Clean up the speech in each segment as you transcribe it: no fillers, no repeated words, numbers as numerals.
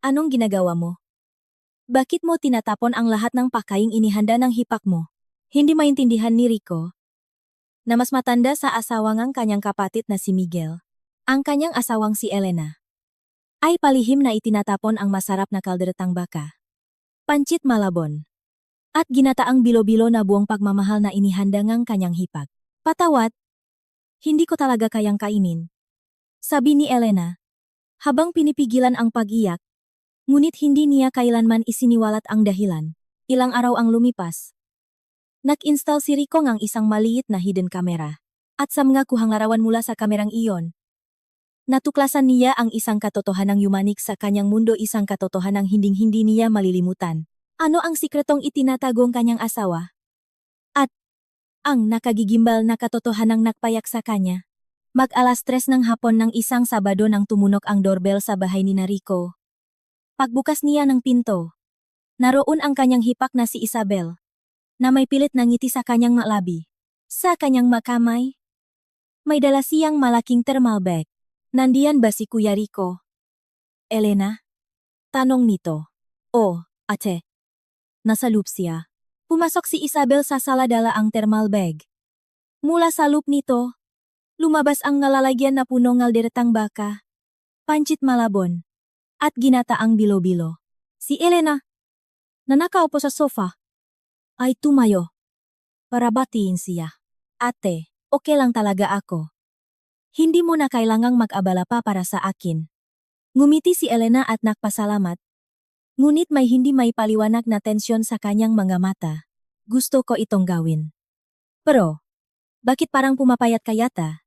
Anong ginagawa mo? Bakit mo tinatapon ang lahat ng pagkaing inihanda ng hipak mo? Hindi maintindihan ni Rico na mas matanda sa asawang ang kanyang kapatid na si Miguel. Ang kanyang asawang si Elena ay palihim na itinatapon ang masarap na kalderetang baka, pancit malabon, at ginataang bilo-bilo na buong pagmamahal na inihanda ng kanyang hipak. Patawat, hindi ko talaga kayang kainin, sabi ni Elena, habang pinipigilan ang pag-iyak, ngunit hindi niya kailanman isiniwalat ang dahilan. Ilang araw ang lumipas. Nag-install si Rico ng isang maliit na hidden camera. At sa mga kuhang larawan mula sa kamerang iyon, natuklasan niya ang isang katotohanang yumanik sa kanyang mundo, isang katotohanang hinding-hindi niya malilimutan. Ano ang sikretong itinatagong kanyang asawa? At ang nakagigimbal na katotohanang nagpayak sa kanya. Mag-alas 3 ng hapon ng isang Sabado nang tumunok ang doorbell sa bahay ni Rico. Pagbukas niya ng pinto, naroon ang kanyang hipak na si Isabel, na may pilit na ngiti sa kanyang labi. Sa kanyang makamay, may dala siyang malaking thermal bag. Nandiyan ba si Kuya Rico? Elena? Tanong nito. Oh, ate. Nasa loop siya. Pumasok si Isabel sa sala, dala ang thermal bag. Mula sa loop nito, lumabas ang nalalagyan na puno ng kalderetang baka, pancit malabon, at ginataang bilo-bilo. Si Elena, na nakaupo sa sofa, ay tumayo para batiin siya. Ate, okay lang talaga ako. Hindi mo na kailangang mag-abala pa para sa akin. Ngumiti si Elena at nagpasalamat. Ngunit may hindi may paliwanag na tensyon sa kanyang mga mata. Gusto ko itong gawin. Pero, bakit parang pumapayat ka yata?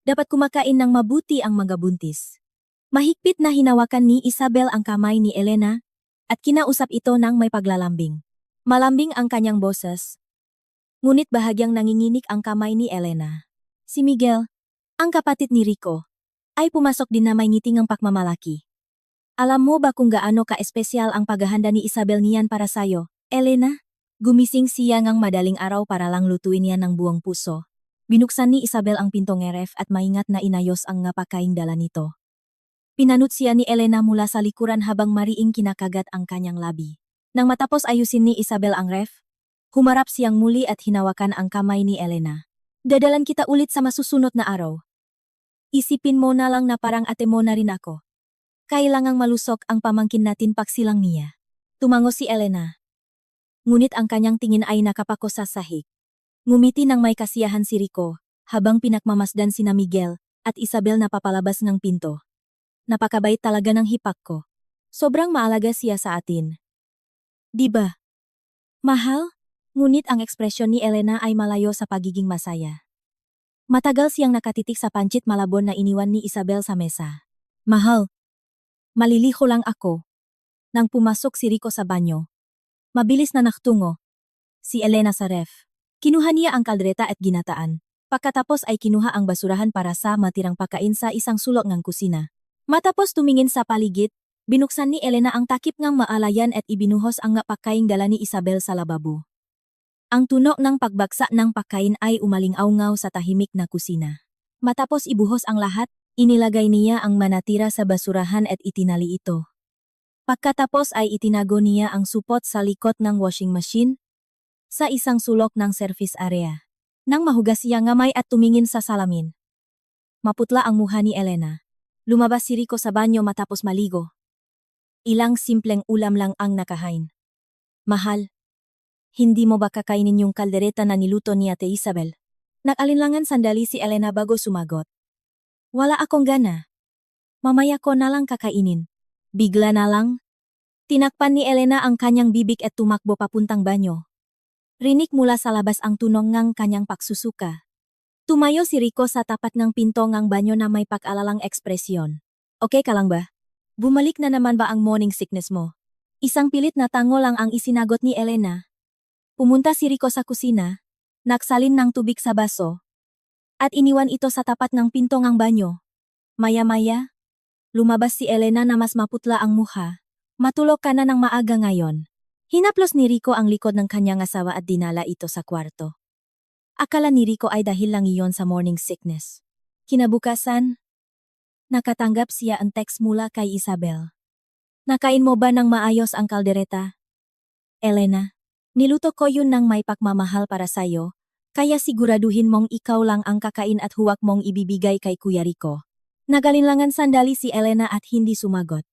Dapat kumakain ng mabuti ang mga buntis. Mahigpit na hinawakan ni Isabel ang kamay ni Elena at kinausap ito ng may paglalambing. Malambing ang kanyang boses. Ngunit bahagyang nanginginig ang kamay ni Elena. Si Miguel, ang kapatid ni Rico, ay pumasok din na may ngiting ang pagmamalaki. Alam mo ba kung gaano ka-espesyal ang paghahanda ni Isabel niyan para sayo, Elena? Gumising siya ngang madaling araw para lang lutuin yan ng buong puso. Binuksan ni Isabel ang pintong ref at maingat na inayos ang napakaing dala nito. Pinanut siya ni Elena mula sa likuran habang mariing kinakagat ang kanyang labi. Nang matapos ayusin ni Isabel ang ref, humarap siyang muli at hinawakan ang kamay ni Elena. Dadalan kita ulit sa masusunod na araw. Isipin mo na lang na parang ate mo na rin ako. Kailangang malusok ang pamangkin natin pagsilang niya. Tumango si Elena. Ngunit ang kanyang tingin ay nakapako sa sahig. Ngumiti ng may kasiyahan si Rico, habang pinakmamasdan sina Miguel at Isabel na papalabas ng pinto. Napakabait talaga ng hipak ko. Sobrang maalaga siya sa atin. Diba? Mahal? Ngunit ang ekspresyon ni Elena ay malayo sa pagiging masaya. Matagal siyang nakatitik sa pancit malabon na iniwan ni Isabel sa mesa. Mahal. Maliliho lang ako. Nang pumasok si Rico sa banyo, mabilis na naktungo si Elena sa ref. Kinuha niya ang kaldereta at ginataan. Pagkatapos ay kinuha ang basurahan para sa matirang pagkain sa isang sulok ng kusina. Matapos tumingin sa paligid, binuksan ni Elena ang takip ng maalayan at ibinuhos ang pagkaing dala ni Isabel sa lababo. Ang tunog ng pagbagsak ng pagkain ay umalingaw-ngaw sa tahimik na kusina. Matapos ibuhos ang lahat, inilagay niya ang manatira sa basurahan at itinali ito. Pagkatapos ay itinago niya ang supot sa likod ng washing machine sa isang sulok ng service area. Nang mahugas siya ngamay at tumingin sa salamin, maputla ang mukha ni Elena. Lumabas si Rico sa banyo matapos maligo. Ilang simpleng ulam lang ang nakahain. Mahal, hindi mo ba kakainin yung kaldereta na niluto ni Ate Isabel? Nag-alinlangan sandali si Elena bago sumagot. Wala akong gana. Mamaya ko na lang kakainin. Bigla na lang. Tinakpan ni Elena ang kanyang bibig at tumakbo papuntang banyo. Rinig mula sa labas ang tunog ng kanyang pagsusuka. Tumayo si Rico sa tapat ng pinto ng banyo na may pag-alalang ekspresyon. Okay ka lang ba? Bumalik na naman ba ang morning sickness mo? Isang pilit na tango lang ang isinagot ni Elena. Pumunta si Rico sa kusina, nagsalin ng tubig sa baso, at iniwan ito sa tapat ng pinto ng banyo. Maya-maya, lumabas si Elena na mas maputla ang mukha. Matulog ka na ng maaga ngayon. Hinaplos ni Rico ang likod ng kanyang asawa at dinala ito sa kwarto. Akala ni Rico ay dahil lang iyon sa morning sickness. Kinabukasan, nakatanggap siya ang text mula kay Isabel. Nakain mo ba ng maayos ang kaldereta? Elena, niluto ko yun ng may pagmamahal para sayo, kaya siguraduhin mong ikaw lang ang kakain at huwag mong ibibigay kay Kuya Rico. Nagalinlangan sandali si Elena at hindi sumagot.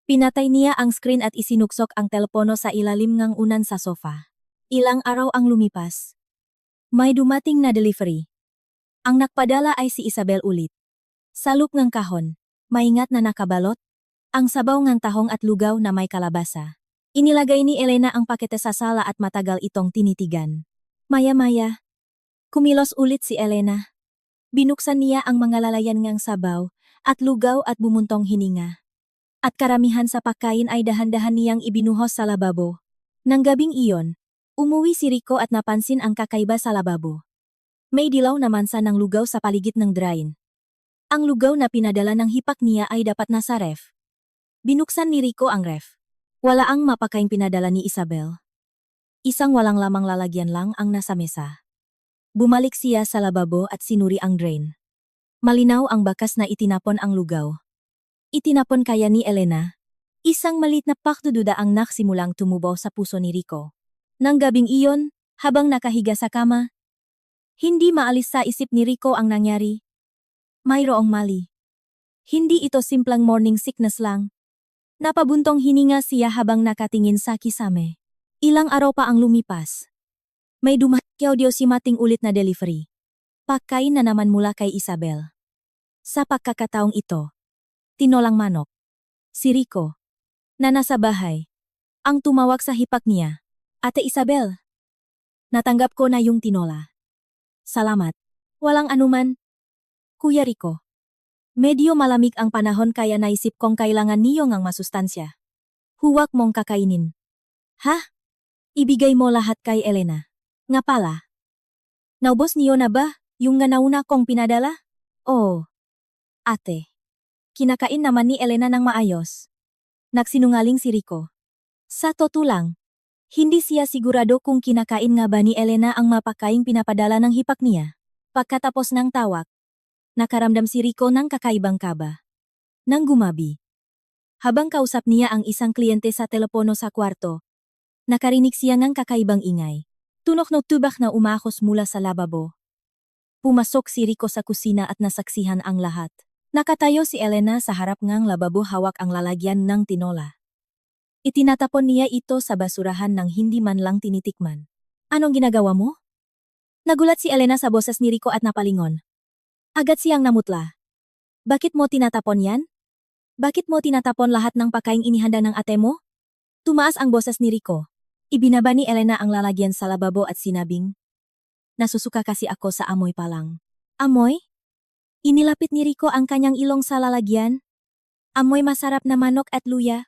Pinatay niya ang screen at isinuksok ang telepono sa ilalim ng unan sa sofa. Ilang araw ang lumipas. May dumating na delivery. Ang nakpadala ay si Isabel ulit. Sa loop ng kahon, maingat na nakabalot, ang sabaw ng tahong at lugaw na may kalabasa. Inilagay ni Elena ang pakete sa sala at matagal itong tinitigan. Maya-maya, kumilos ulit si Elena. Binuksan niya ang mga lalayan ngang sabaw at lugaw at bumuntong hininga. At karamihan sa pagkain ay dahan-dahan niyang ibinuhos sa lababo. Nang gabing iyon, umuwi si Rico at napansin ang kakaiba sa lababo. May dilaw na mansa ng lugaw sa paligid ng drain. Ang lugaw na pinadala ng hipak niya ay dapat nasa ref. Binuksan ni Rico ang ref. Wala ang mapakaing pinadala ni Isabel. Isang walang lamang lalagyan lang ang nasa mesa. Bumalik siya sa lababo at sinuri ang drain. Malinaw ang bakas na itinapon ang lugaw. Itinapon kaya ni Elena. Isang malit na pakdududa ang nagsimulang tumubo sa puso ni Rico. Nang gabing iyon, habang nakahiga sa kama, hindi maalis sa isip ni Rico ang nangyari. Mayroong mali. Hindi ito simplang morning sickness lang. Napabuntong hininga siya habang nakatingin sa kisame. Ilang araw pa ang lumipas. May dumating si mating ulit na delivery. Pagkain na naman mula kay Isabel. Sa pagkakataong ito, tinolang manok. Si Rico, na nasa bahay, ang tumawag sa hipak niya. Ate Isabel, natanggap ko na yung tinola. Salamat. Walang anuman. Kuya Rico. Medyo malamig ang panahon kaya naisip kong kailangan niyo ngang masustansya. Huwag mong kakainin. Ha? Ibigay mo lahat kay Elena. Nga pala. Naubos niyo na ba yung nga nauna kong pinadala? Oo. Ate. Kinakain naman ni Elena ng maayos. Nagsinungaling si Rico. Sa totoo lang, hindi siya sigurado kung kinakain nga ba ni Elena ang mapakaing pinapadala ng hipak niya. Pagkatapos ng tawag, nakaramdam si Rico ng kakaibang kaba. Nang gumabi. Habang kausap niya ang isang kliyente sa telepono sa kwarto, nakarinig siya ng kakaibang ingay. Tunok na tubak na umahos mula sa lababo. Pumasok si Rico sa kusina at nasaksihan ang lahat. Nakatayo si Elena sa harap ngang lababo hawak ang lalagyan ng tinola. Itinatapon niya ito sa basurahan nang hindi man lang tinitikman. Anong ginagawa mo? Nagulat si Elena sa boses ni Rico at napalingon. Agad siyang namutla. Bakit mo tinatapon yan? Bakit mo tinatapon lahat ng pagkaing inihanda ng ate mo? Tumaas ang boses ni Rico. Ibinaba ni Elena ang lalagyan sa lababo at sinabing, nasusuka kasi ako sa amoy pa lang. Amoy? Inilapit ni Rico ang kanyang ilong sa lalagyan. Amoy masarap na manok at luya.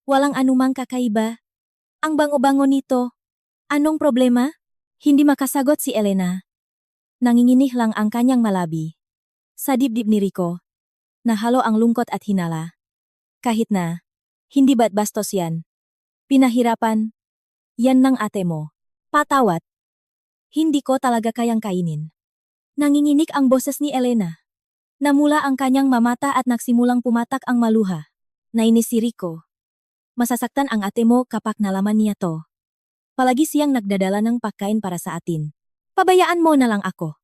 Walang anumang kakaiba. Ang bango-bango nito. Anong problema? Hindi makasagot si Elena. Nanginginig lang ang kanyang malabi. Sa dibdib ni Rico, nahalo ang lungkot at hinala. Kahit na, hindi ba't bastos yan? Pinahirapan, yan ng ate mo. Patawat. Hindi ko talaga kayang kainin. Nanginginig ang boses ni Elena. Namula ang kanyang mamata at nagsimulang pumatak ang maluha. Nainis si Rico. Masasaktan ang ate mo kapag nalaman niya to. Palagi siyang nagdadala ng pagkain para sa atin. Pabayaan mo na lang ako.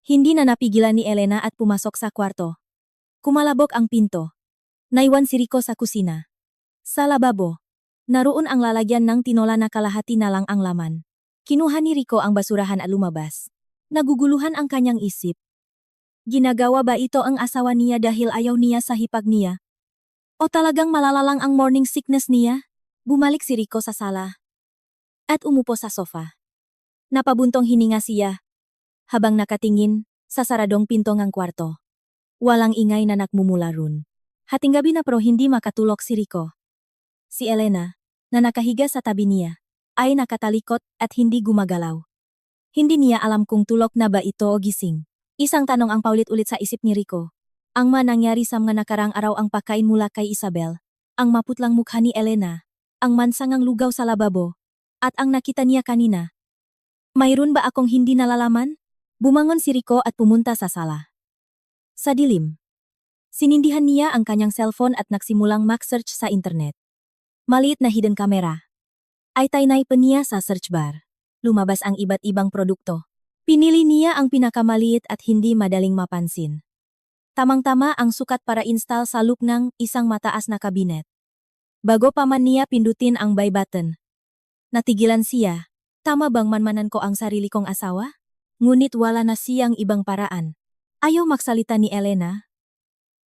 Hindi na napigilan ni Elena at pumasok sa kwarto. Kumalabog ang pinto. Naiwan si Rico sa kusina. Sa lababo, naroon ang lalagyan ng tinola na kalahati na lang ang laman. Kinuha ni Rico ang basurahan at lumabas. Naguguluhan ang kanyang isip. Ginagawa ba ito ang asawa niya dahil ayaw niya sa hipag niya? O talagang malalalang ang morning sickness niya? Bumalik si Rico sa sala. At umupo sa sofa. Napabuntong hininga siya. Habang nakatingin sa saradong pinto ng kwarto. Walang ingay na nagmumula ron. Hating gabi na pero hindi makatulog si Rico. Si Elena, na nakahiga sa tabi niya, ay nakatalikot at hindi gumagalaw. Hindi niya alam kung tulog na ba ito o gising. Isang tanong ang paulit-ulit sa isip ni Rico. Ang manangyari sa mga nakarang araw ang pagkain mula kay Isabel, ang maputlang mukha ni Elena, ang mansangang lugaw sa lababo, at ang nakita niya kanina. Mayroon ba akong hindi nalalaman? Bumangon si Rico at pumunta sa sala. Sa dilim, Sinindihan niya ang kanyang cellphone at nagsimulang mag-search sa internet. Maliit na hidden camera. Ay taynay pa niya sa search bar. Lumabas ang iba't ibang produkto. Pinili niya ang pinakamaliit at hindi madaling mapansin. Tamang-tama ang sukat para install sa loob ng isang mataas na kabinet. Bago pa man niya pindutin ang buy button. Natigilan siya. Tama bang manmanan ko ang sarili kong asawa? Ngunit wala na siyang ibang paraan. Ayaw magsalita ni Elena.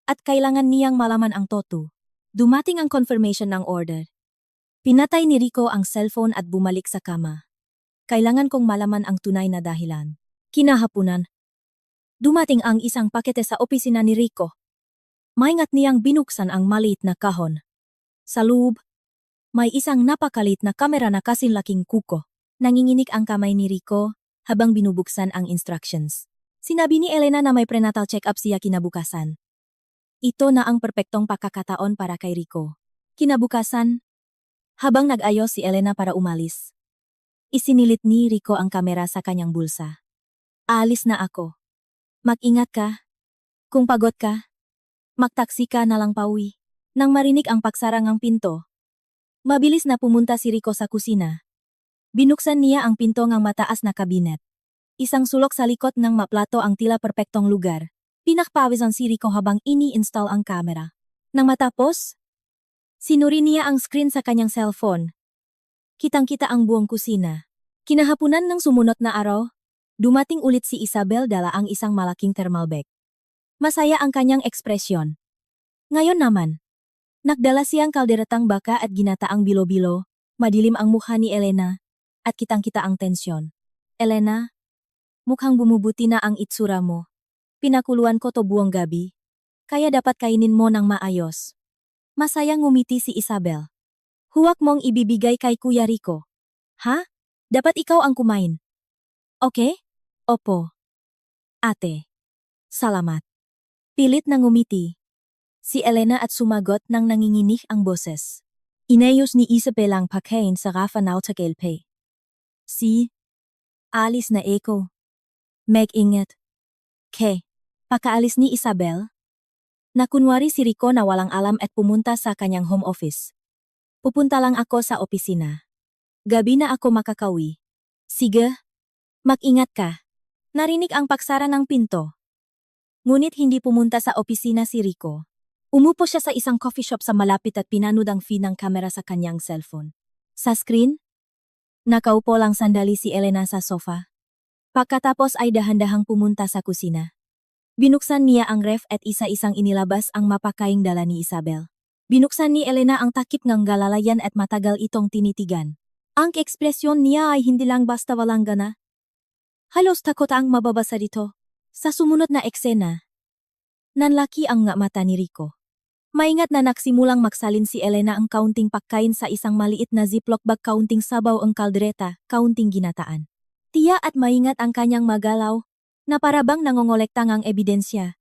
At kailangan niyang malaman ang totoo. Dumating ang confirmation ng order. Pinatay ni Rico ang cellphone at bumalik sa kama. Kailangan kong malaman ang tunay na dahilan. Kinahapunan. Dumating ang isang pakete sa opisina ni Rico. Maingat niyang binuksan ang maliit na kahon. Sa loob, may isang napakalit na kamera na kasinlaking kuko. Nanginginig ang kamay ni Rico habang binubuksan ang instructions. Sinabi ni Elena na may prenatal check-up siya kinabukasan. Ito na ang perpektong pagkakataon para kay Rico. Kinabukasan, habang nag-ayos si Elena para umalis, isinilit ni Rico ang kamera sa kanyang bulsa. Aalis na ako. Mag-ingat ka. Kung pagod ka, magtaksi ka na lang pauwi. Nang marinig ang pagsarang ng pinto, mabilis na pumunta si Rico sa kusina. Binuksan niya ang pinto ng mataas na kabinet. Isang sulok sa likod ng maplato ang tila perpektong lugar. Pinakpawisan si Rico habang ini-install ang kamera. Nang matapos, sinuri niya ang screen sa kanyang cellphone. Kitang-kita ang buong kusina. Kinahapunan ng sumunod na araw, dumating ulit si Isabel dala ang isang malaking thermal bag. Masaya ang kanyang ekspresyon. Ngayon naman, nagdala siyang kalderetang baka at ginataang bilo-bilo, madilim ang mukha ni Elena, at kitang-kita ang tensyon. Elena, mukhang bumubuti na ang itsura mo. Pinakuluan ko to buong gabi, kaya dapat kainin mo ng maayos. Masayang ngumiti si Isabel. Huwag mong ibibigay kay Kuya Rico. Ha? Dapat ikaw ang kumain. Okay? Opo. Ate. Salamat. Pilit na ngumiti si Elena at sumagot nang nanginginig ang boses. Inayos ni Isabel ang pagkain sa Rafa Nautakelpe. Si? Alis na eko. Mag-ingat. Ke? Pagkaalis ni Isabel, nakunwari si Rico na walang alam at pumunta sa kanyang home office. Pupunta lang ako sa opisina. Gabi na ako makakawi. Sige. Mag-ingat ka. Narinig ang paksara ng pinto. Ngunit hindi pumunta sa opisina si Rico. Umupo siya sa isang coffee shop sa malapit at pinanood ang feed ng kamera sa kanyang cellphone. Sa screen, nakaupo lang sandali si Elena sa sofa. Pagkatapos ay dahan-dahang pumunta sa kusina. Binuksan niya ang ref at isa-isang inilabas ang mapakaing dala ni Isabel. Binuksan ni Elena ang takip ng galalayan at matagal itong tinitigan. Ang ekspresyon niya ay hindi lang basta walang gana. Halos takot ang mababasa dito. Sa sumunod na eksena, nanlaki ang nga mata ni Rico. Maingat na nagsimulang magsalin si Elena ang kaunting pagkain sa isang maliit na ziplock bag, kaunting sabaw ang kaldereta, kaunting ginataan. Tiya at maingat ang kanyang magalaw, na parabang nangongolekta ng ebidensya.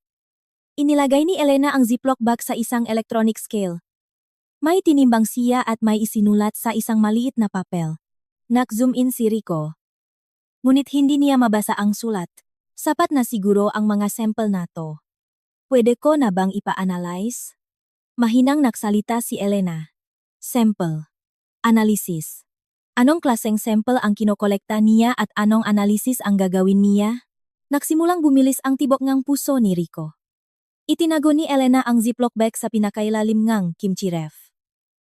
Inilagay ni Elena ang ziplock bag sa isang electronic scale. May tinimbang siya at may isinulat sa isang maliit na papel. Nag-zoom in si Rico. Ngunit hindi niya mabasa ang sulat. Sapat na siguro ang mga sample na to. Pwede ko na bang ipa-analyze? Mahinang nagsalita si Elena. Sample. Analysis. Anong klaseng sample ang kinokolekta niya at anong analysis ang gagawin niya? Nagsimulang bumilis ang tibok ng puso ni Rico. Itinago ni Elena ang ziplock bag sa pinakailalim ng kimchi ref.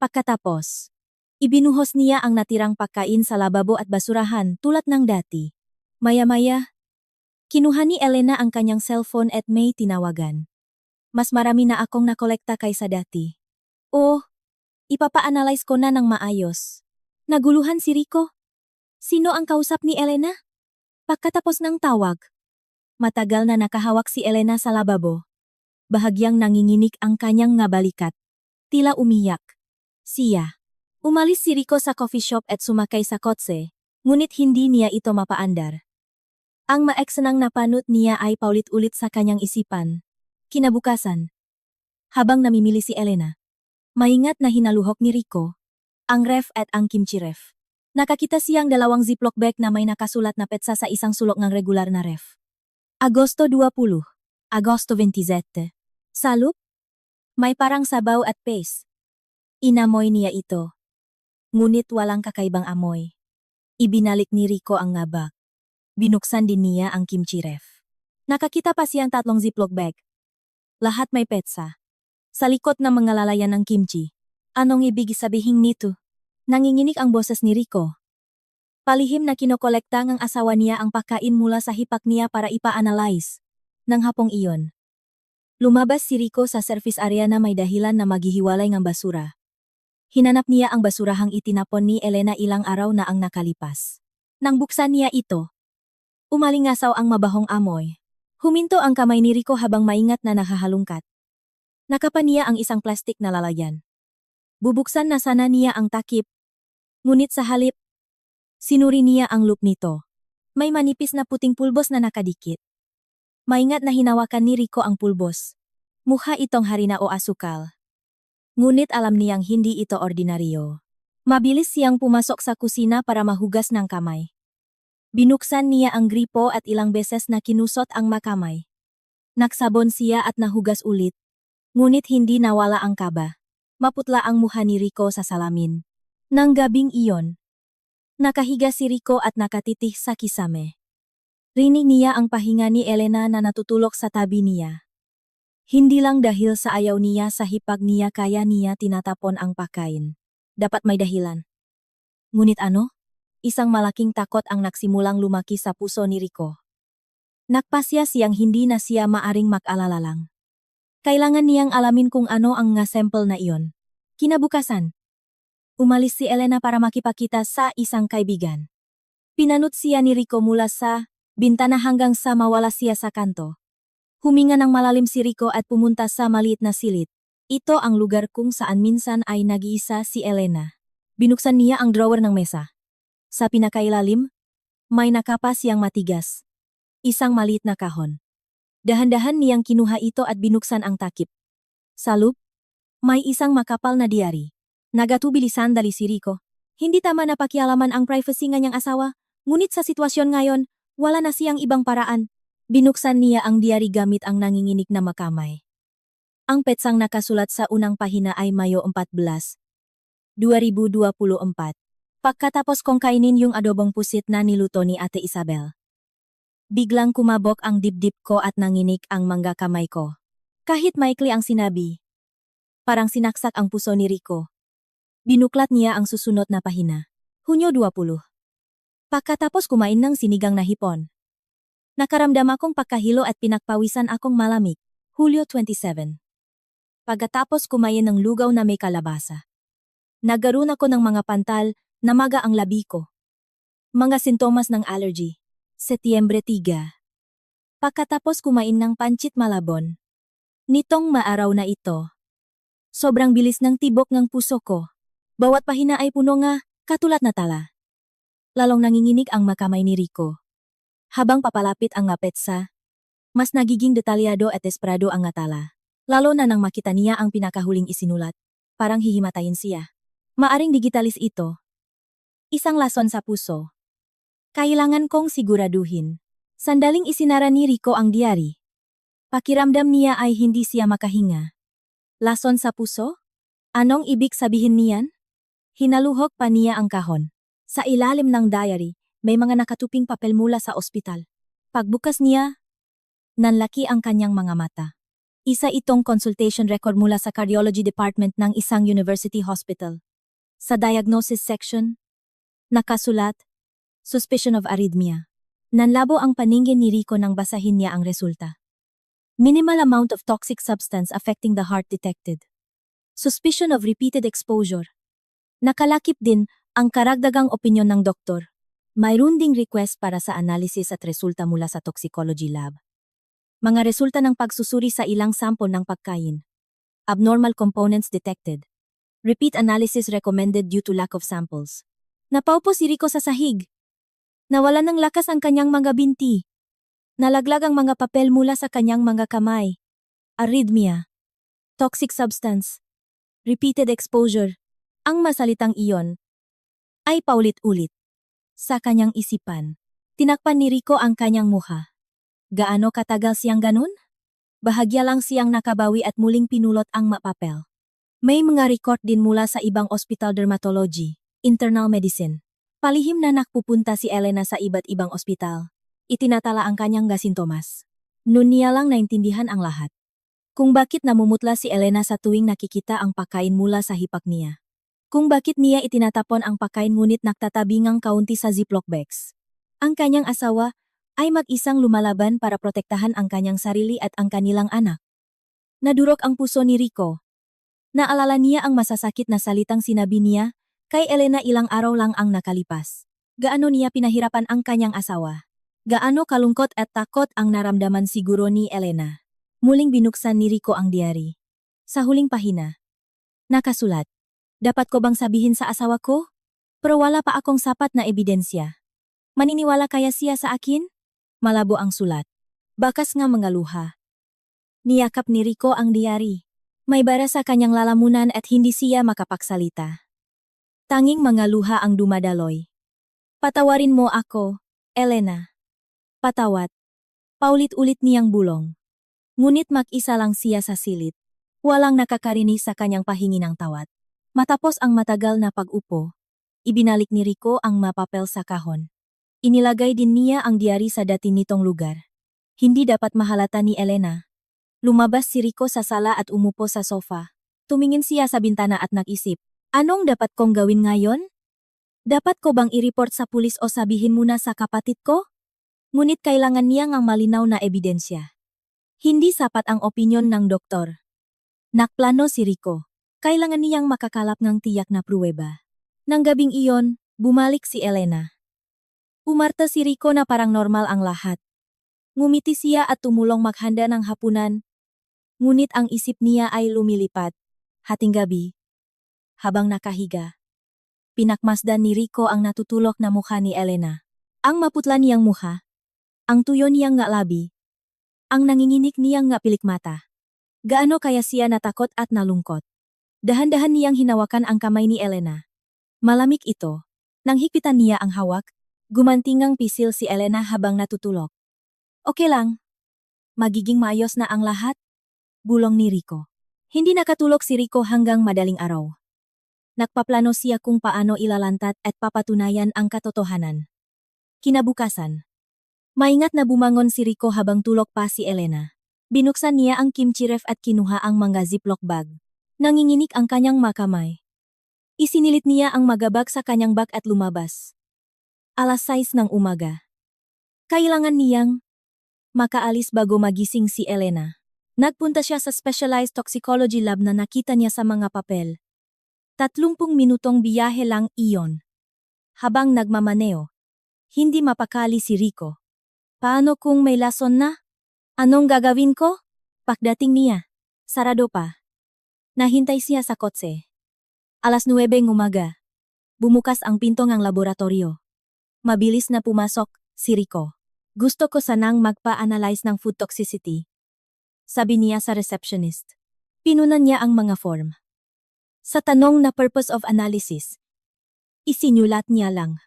Pagkatapos, ibinuhos niya ang natirang pagkain sa lababo at basurahan tulad ng dati. Maya-maya, kinuha ni Elena ang kanyang cellphone at may tinawagan. Mas marami na akong nakolekta kaysa dati. Oh, ipapa-analyze ko na ng maayos. Naguluhan si Rico. Sino ang kausap ni Elena? Pagkatapos ng tawag, matagal na nakahawak si Elena sa lababo. Bahagyang nanginginig ang kanyang nga balikat. Tila umiyak. Siya. Umalis si Rico sa coffee shop at sumakay sa kotse, ngunit hindi niya ito mapaandar. Ang maeksanang napanot niya ay paulit-ulit sa kanyang isipan. Kinabukasan, habang namimili si Elena, maingat na hinaluhok ni Rico ang ref at ang kimchi ref. Nakakita siyang dalawang ziplock bag na may nakasulat na petsa sa isang sulok ng regular na ref. Agosto 20, Agosto 27. Sa loob, May parang sabaw at paste. Inamoy niya ito. Ngunit walang kakaibang amoy. Ibinalik ni Rico ang ngabak. Binuksan din niya ang kimchi ref. Nakakita pa siyang 3 ziplock bag. Lahat may petsa. Sa likod ng mga lalayan ng kimchi. Anong ibig sabihin nito? Nanginginig ang boses ni Rico. Palihim na kinokolekta ng asawa niya ang pagkain mula sa hipak niya para ipa-analyze. Nang hapong iyon. Lumabas si Rico sa service area na may dahilan na maghihiwalay ng basura. Hinanap niya ang basurahang itinapon ni Elena ilang araw na ang nakalipas. Nang buksan niya ito, umalingasaw ang mabahong amoy. Huminto ang kamay ni Rico habang maingat na nakahalungkat. Nakapa niya ang isang plastik na lalagyan. Bubuksan na sana niya ang takip. Ngunit sa halip, sinuri niya ang loop nito. May manipis na puting pulbos na nakadikit. Maingat na hinawakan ni Rico ang pulbos. Mukha itong harina o asukal. Ngunit alam niyang hindi ito ordinaryo. Mabilis siyang pumasok sa kusina para mahugas ng kamay. Binuksan niya ang gripo at ilang beses na kinusot ang makamay. Nagsabon siya at nahugas ulit. Ngunit hindi nawala ang kaba. Maputla ang mukha ni Rico sa salamin. Nang gabing iyon, nakahiga si Rico at nakatitih sa kisame. Rinig niya ang pahinga ni Elena na natutulog sa tabi niya. Hindi lang dahil sa ayaw niya sa hipag niya kaya niya tinatapon ang pagkain. Dapat may dahilan. Ngunit ano? Isang malaking takot ang nagsimulang lumaki sa puso ni Rico. Nakpasya siyang hindi na siya maaring mag-alala lang. Kailangan niyang alamin kung ano ang nga sample na iyon. Kinabukasan, umalis si Elena para makipakita sa isang kaibigan. Pinanot siya ni Rico mula sa bintana hanggang sa mawala siya sa kanto. Huminga ng malalim si Rico at pumunta sa maliit na silid. Ito ang lugar kung saan minsan ay nag-iisa si Elena. Binuksan niya ang drawer ng mesa. Sa pinakailalim, may nakapa siyang matigas. Isang maliit na kahon. Dahan-dahan niyang kinuha ito at binuksan ang takip. Sa loob, may isang makapal na diary. Nagatubili sandali si Rico. Hindi tama na pakialaman ang privacy ng niyang asawa, ngunit sa sitwasyon ngayon, wala na siyang ibang paraan. Binuksan niya ang diary gamit ang nanginginig na makamay. Ang petsang nakasulat sa unang pahina ay Mayo 14, 2024. Pagkatapos kong kainin yung adobong pusit na niluto ni Ate Isabel. Biglang kumabok ang dibdib ko at nanginig ang mga kamay ko. Kahit maikli ang sinabi. Parang sinaksak ang puso ni Rico. Binuklat niya ang susunod na pahina. Hunyo 20. Pagkatapos kumain ng sinigang na hipon. Nakaramdam akong pagkahilo at pinakpawisan akong malamig. Hulyo 27. Pagkatapos kumain ng lugaw na may kalabasa. Nagkaroon ako ng mga pantal, namaga ang labi ko. Mga sintomas ng allergy. Setyembre 3. Pagkatapos kumain ng pancit malabon. Nitong maaraw na ito. Sobrang bilis ng tibok ng puso ko. Bawat pahina ay puno nga, katulad na tala. Lalong nanginginig ang makamay ni Rico. Habang papalapit ang ngapetsa, mas nagiging detalyado at desperado ang ngatala. Lalo na nang makita niya ang pinakahuling isinulat. Parang hihimatayin siya. Maaring digitalis ito. Isang lason sa puso. Kailangan kong siguraduhin. Sandaling isinara ni Rico ang diary. Pakiramdam niya ay hindi siya makahinga. Lason sa puso? Anong ibig sabihin niyan? Hinaluhok pa niya ang kahon. Sa ilalim ng diary, may mga nakatuping papel mula sa ospital. Pagbukas niya, nanlaki ang kanyang mga mata. Isa itong consultation record mula sa cardiology department ng isang university hospital. Sa diagnosis section, nakasulat, suspicion of arrhythmia. Nanlabo ang paningin ni Rico nang basahin niya ang resulta. Minimal amount of toxic substance affecting the heart detected. Suspicion of repeated exposure. Nakalakip din ang karagdagang opinyon ng doktor. Mayroon ding request para sa analysis at resulta mula sa toxicology lab. Mga resulta ng pagsusuri sa ilang sample ng pagkain. Abnormal components detected. Repeat analysis recommended due to lack of samples. Napaupo si Rico sa sahig. Nawalan ng lakas ang kanyang mga binti. Nalaglag ang mga papel mula sa kanyang mga kamay. Arrhythmia. Toxic substance. Repeated exposure. Ang masalitang iyon ay paulit-ulit. Sa kanyang isipan, tinakpan ni Rico ang kanyang mukha. Gaano katagal siyang ganun? Bahagya lang siyang nakabawi at muling pinulot ang mapapel. May mga record din mula sa ibang ospital dermatology, internal medicine. Palihim na nakpupunta si Elena sa iba't ibang ospital. Itinatala ang kanyang gasintomas. Noon niya lang naintindihan ang lahat. Kung bakit namumutla si Elena sa tuwing nakikita ang pagkain mula sa hipak niya. Kung bakit niya itinatapon ang pagkain ngunit nagtatabingang kaunti sa ziploc bags. Ang kanyang asawa ay mag-isang lumalaban para protektahan ang kanyang sarili at ang kanilang anak. Nadurog ang puso ni Rico. Naalala niya ang masasakit na salitang sinabi niya kay Elena ilang araw lang ang nakalipas. Gaano niya pinahirapan ang kanyang asawa. Gaano kalungkot at takot ang naramdaman siguro ni Elena. Muling binuksan ni Rico ang diary. Sa huling pahina, nakasulat, "Dapat ko bang sabihin sa asawa ko? Pero wala pa akong sapat na ebidensya. Maniniwala kaya siya sa akin?" Malabo ang sulat. Bakas nga mga luha. Niyakap ni Rico ang diary. May bara sa kanyang lalamunan at hindi siya makapagsalita. Tanging mga luha ang dumadaloy. "Patawarin mo ako, Elena. Patawat." Paulit-ulit niyang bulong. Ngunit mag-isa lang siya sa silid. Walang nakakarinig sa kanyang pahingi ng tawad. Matapos ang matagal na pag-upo, ibinalik ni Rico ang mapapel sa kahon. Inilagay din niya ang diary sa dati nitong lugar. Hindi dapat mahalata ni Elena. Lumabas si Rico sa sala at umupo sa sofa. Tumingin siya sa bintana at nag-isip, anong dapat kong gawin ngayon? Dapat ko bang i-report sa pulis o sabihin muna sa kapatid ko? Ngunit kailangan niya ng malinaw na ebidensya. Hindi sapat ang opinyon ng doktor. Nakplano si Rico. Kailangan niyang makakalap ng tiyak na pruweba. Nang gabing iyon, bumalik si Elena. Umarta si Rico na parang normal ang lahat. Ngumiti siya at tumulong maghanda ng hapunan. Ngunit ang isip niya ay lumilipat. Hating gabi, habang nakahiga, pinakmasdan ni Rico ang natutulok na mukha ni Elena. Ang maputla niyang mukha, ang tuyo niyang nga labi, ang nanginginig niyang nga pilik mata. Gaano kaya siya natakot at nalungkot. Dahan-dahan niyang hinawakan ang kamay ni Elena. Malamig ito. Nang higpitan niya ang hawak, gumantingang pisil si Elena habang natutulog. Okay lang. Magiging maayos na ang lahat. Bulong ni Rico. Hindi nakatulog si Rico hanggang madaling araw. Nagpaplano siya kung paano ilalantat at papatunayan ang katotohanan. Kinabukasan, maingat na bumangon si Rico habang tulog pa si Elena. Binuksan niya ang kimchi ref at kinuha ang mga ziploc bag. Nanginginig ang kanyang makamay. Isinilit niya ang magabag sa kanyang bag at lumabas. 6:00 ng umaga. Kailangan niyang makaalis bago magising si Elena. Nagpunta siya sa specialized toxicology lab na nakita niya sa mga papel. 30 minutong biyahe lang iyon. Habang nagmamaneo, hindi mapakali si Rico. Paano kung may lason na? Anong gagawin ko? Pagdating niya, sarado pa. Nahintay siya sa kotse. 9:00 ng umaga. Bumukas ang pinto ng laboratorio. Mabilis na pumasok si Rico. Gusto ko sanang magpa-analyze ng food toxicity. Sabi niya sa receptionist. Pinunan niya ang mga form. Sa tanong na purpose of analysis, isinulat niya lang.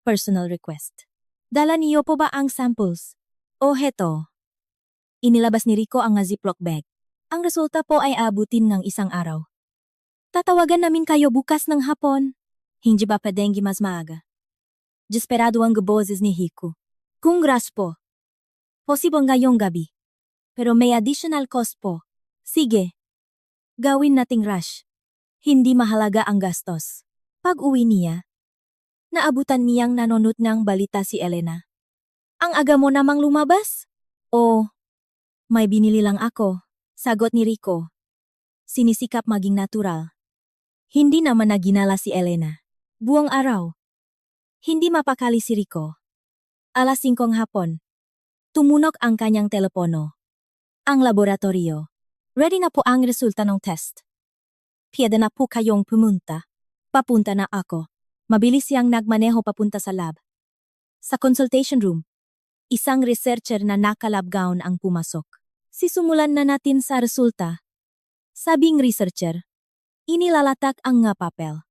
Personal request. Dala niyo po ba ang samples? O heto. Inilabas ni Rico ang ziploc bag. Ang resulta po ay abutin ng isang araw. Tatawagan namin kayo bukas ng hapon. Hindi ba pwedeng mas maaga? Desperado ang boses ni Rico. Kungras po. Posible ngayong gabi. Pero may additional cost po. Sige. Gawin nating rush. Hindi mahalaga ang gastos. Pag-uwi niya, naabutan niyang nanonood ng balita si Elena. Ang aga mo namang lumabas? Oh, may binili lang ako, sagot ni Rico. Sinisikap maging natural. Hindi naman naginala si Elena. Buong araw. Hindi mapakali si Rico. 5:00 hapon. Tumunog ang kanyang telepono. Ang laboratorio. Ready na po ang resulta ng test. Pwede na po kayong pumunta. Papunta na ako. Mabilis siyang nagmaneho papunta sa lab. Sa consultation room, isang researcher na naka-lab gown ang pumasok. Sisimulan na natin sa resulta. Sabing researcher, inilalatak ang nga papel.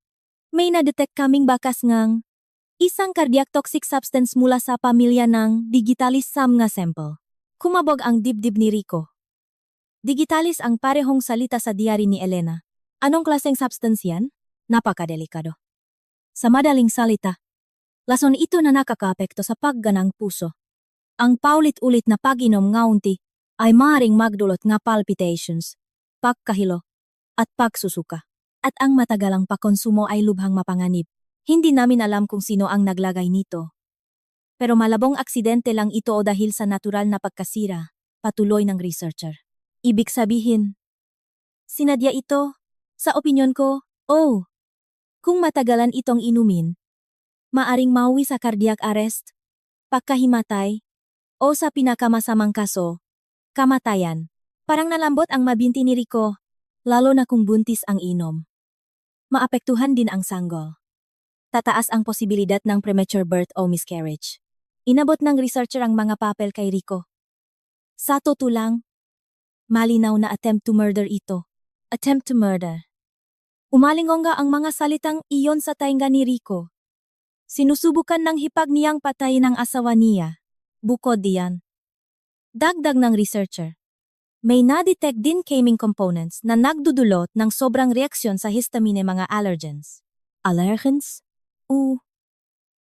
May na-detect kaming bakas ngang isang cardiac toxic substance mula sa pamilya ng digitalis sam nga sample. Kumabog ang dibdib ni Rico. Digitalis ang parehong salita sa diary ni Elena. Anong klaseng substance yan? Napakadelikado. Sa madaling salita, lason ito na nakakaapekto sa pagganang puso. Ang paulit-ulit na pag-inom ngaunti ay maaaring magdulot nga palpitations, pagkahilo, at pagsusuka. At ang matagalang pakonsumo ay lubhang mapanganib. Hindi namin alam kung sino ang naglagay nito. Pero malabong aksidente lang ito o dahil sa natural na pagkasira, patuloy ng researcher. Ibig sabihin, sinadya ito, sa opinyon ko, kung matagalan itong inumin, maaring mauwi sa cardiac arrest, pagkahimatay, o sa pinakamasamang kaso, kamatayan. Parang nalambot ang mabinti ni Rico, lalo na kung buntis ang inom. Maapektuhan din ang sanggol. Tataas ang posibilidad ng premature birth o miscarriage. Inabot ng researcher ang mga papel kay Rico. Sa totoo lang, malinaw na attempt to murder ito. Attempt to murder. Umalingongga ang mga salitang iyon sa tainga ni Rico. Sinusubukan ng hipag niyang patayin ang asawa niya. Bukod diyan, dagdag ng researcher, may na-detect din chemical components na nagdudulot ng sobrang reaksyon sa histamine mga allergens. Allergens?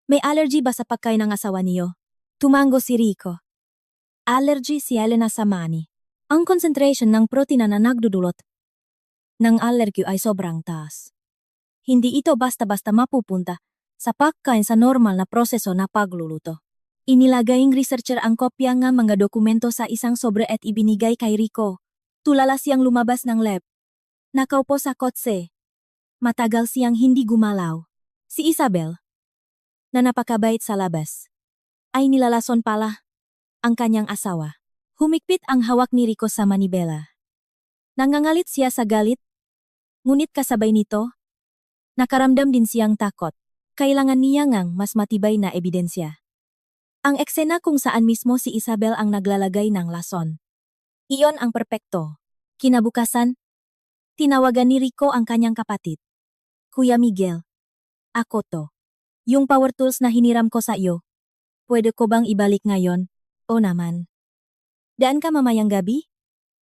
May allergy ba sa pagkain ng asawa niyo? Tumango si Rico. Allergy si Elena sa mani. Ang concentration ng protina na nagdudulot ng allergy ay sobrang taas. Hindi ito basta-basta mapupunta sa pagkain sa normal na proseso na pagluluto. Inilagaying researcher ang kopya ng mga dokumento sa isang sobre at ibinigay kay Rico. Tulala siyang lumabas ng lab. Nakaupo sa kotse. Matagal siyang hindi gumalaw. Si Isabel, na napakabait sa labas, ay nilalason pala ang kanyang asawa. Humikpit ang hawak ni Rico sa manibela. Nangangalit siya sa galit, ngunit kasabay nito, nakaramdam din siyang takot. Kailangan niya ngang mas matibay na ebidensya. Ang eksena kung saan mismo si Isabel ang naglalagay ng lason. Iyon ang perpekto. Kinabukasan, tinawagan ni Rico ang kanyang kapatid. Kuya Miguel, ako to. Yung power tools na hiniram ko sa iyo, pwede ko bang ibalik ngayon? O naman. Daan ka mamayang gabi?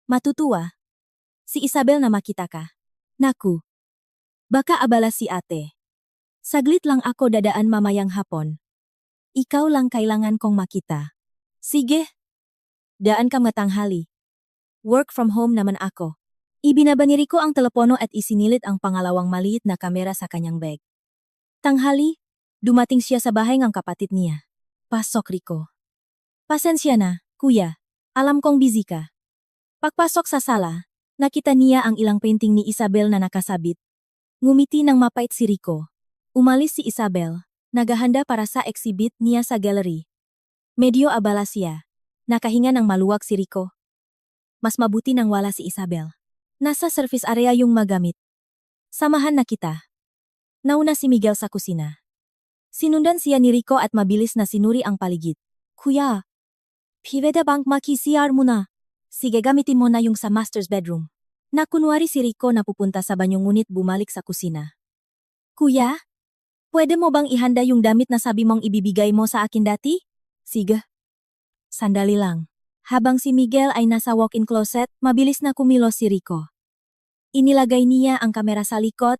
Matutuwa. Si Isabel na makita ka. Naku. Baka abala si ate. Saglit lang ako dadaan mamayang hapon. Ikaw lang kailangan kong makita. Sige. Daan ka matanghali. Work from home naman ako. Ibinaba ni Rico ang telepono at isinilid ang pangalawang maliit na kamera sa kanyang bag. Tanghali, dumating siya sa bahay ng kapatid niya. Pasok Rico. Pasensya na, kuya. Alam kong busy ka. Pagpasok sa sala, nakita niya ang ilang painting ni Isabel na nakasabit. Ngumiti ng mapait si Rico. Umalis si Isabel, naghahanda para sa exhibit niya sa gallery. Medyo abala siya. Nakahinga ng maluwag si Rico. Mas mabuti nang wala si Isabel. Nasa service area yung magamit. Samahan na kita. Nauna si Miguel sa kusina. Sinundan siya ni Rico at mabilis na sinuri ang paligid. Kuya, pwede bang maki-CR mo na? Sige, gamitin mo na yung sa master's bedroom. Nakunwari si Rico na pupunta sa banyo ngunit bumalik sa kusina. Kuya, pwede mo bang ihanda yung damit na sabi mong ibibigay mo sa akin dati? Sige. Sandali lang. Habang si Miguel ay nasa walk-in closet, mabilis na kumilos si Rico. Inilagay niya ang kamera sa likod,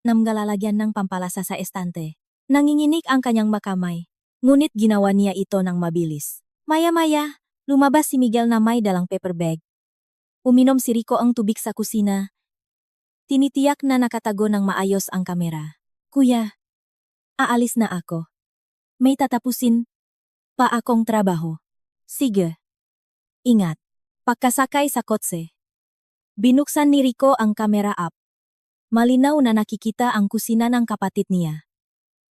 namgalalagyan ng pampalasa sa estante. Nanginginig ang kanyang makamay, ngunit ginawa niya ito ng mabilis. Maya-maya, lumabas si Miguel na may dalang paper bag. Uminom si Rico ang tubig sa kusina. Tinitiyak na nakatago ng maayos ang kamera. Kuya, aalis na ako. May tatapusin pa akong trabaho. Sige. Ingat. Pagkasakay sa kotse, binuksan ni Rico ang camera app. Malinaw na nakikita ang kusina ng kapatid niya.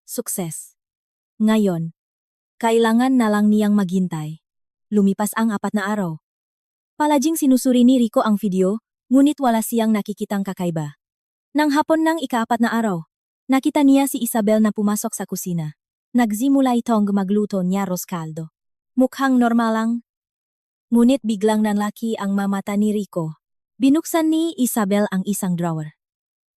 Sukses. Ngayon, kailangan na lang niyang maghintay. Lumipas ang 4 na araw. Palaging sinusuri ni Rico ang video, ngunit wala siyang nakikitang kakaiba. Nang hapon ng ika-4 na araw, nakita niya si Isabel na pumasok sa kusina. Nagsimula itong magluto niya arroz caldo. Mukhang normal lang. Ngunit biglang nanlaki ang mamata ni Rico. Binuksan ni Isabel ang isang drawer.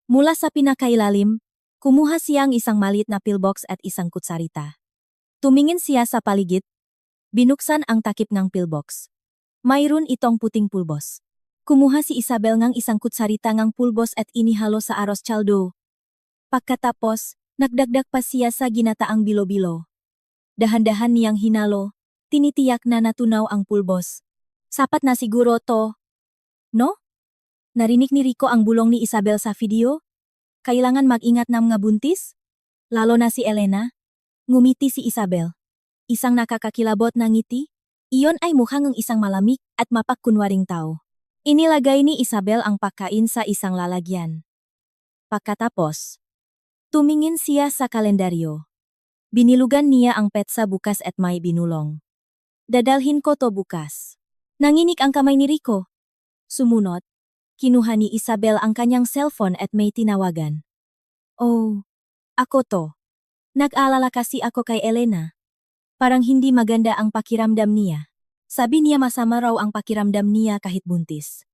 Mula sa pinakailalim, kumuha siyang isang maliit na pillbox at isang kutsarita. Tumingin siya sa paligid. Binuksan ang takip ng pillbox. Mayroon itong puting pulbos. Kumuha si Isabel ngang isang kutsarita ngang pulbos at inihalo sa aros caldo. Pagkatapos, nagdagdag pa siya sa ginataang bilo-bilo. Dahan-dahan niyang hinalo, tinitiyak na natunaw ang pulbos. Sapat na siguro to, no? Narinig ni Rico ang bulong ni Isabel sa video? Kailangan mag-ingat ng mga buntis? Lalo na si Elena? Ngumiti si Isabel. Isang nakakakilabot na ngiti? Iyon ay mukhang isang malamig at mapagkunwaring tao. Inilagay ni Isabel ang pagkain sa isang lalagyan. Pagkatapos, tumingin siya sa kalendaryo. Binilugan niya ang petsa bukas at may binulong. Dadalhin ko to bukas. Nanginig ang kamay ni Rico. Sumunod, kinuha ni Isabel ang kanyang cellphone at may tinawagan. Oh, ako to. Nag-alala kasi ako kay Elena. Parang hindi maganda ang pakiramdam niya. Sabi niya masama raw ang pakiramdam niya kahit buntis.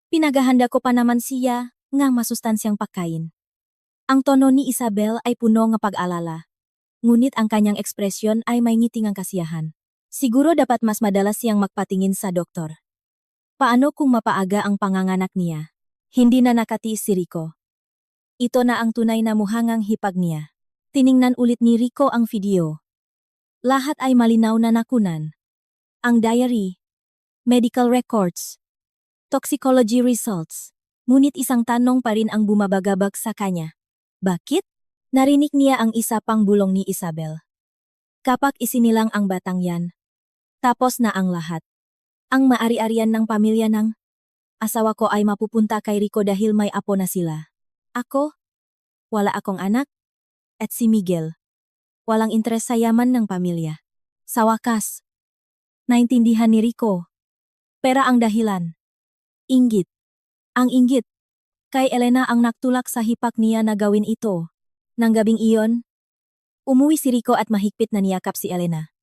Pinagahanda ko pa naman siya ngang masustansyang pagkain. Ang tono ni Isabel ay puno ng pag-alala. Ngunit ang kanyang ekspresyon ay may ngiting ang kasiyahan. Siguro dapat mas madalas siyang magpatingin sa doktor. Paano kung mapaaga ang panganganak niya? Hindi na nakatiis si Rico. Ito na ang tunay na muhangang hipag niya. Tiningnan ulit ni Rico ang video. Lahat ay malinaw na nakunan. Ang diary, medical records, toxicology results. Ngunit isang tanong pa rin ang bumabagabag sa kanya. Bakit? Narinig niya ang isa pang bulong ni Isabel. Kapag isinilang ang batang yan, tapos na ang lahat. Ang maari-arian ng pamilya ng asawa ko ay mapupunta kay Rico dahil may apo na sila. Ako? Wala akong anak? At si Miguel? Walang interes sa yaman ng pamilya. Sa wakas, naintindihan ni Rico. Pera ang dahilan. Inggit. Ang inggit. Kay Elena ang nagtulak sa hipak niya na gawin ito. Nang gabing iyon, umuwi si Rico at mahigpit na niyakap si Elena.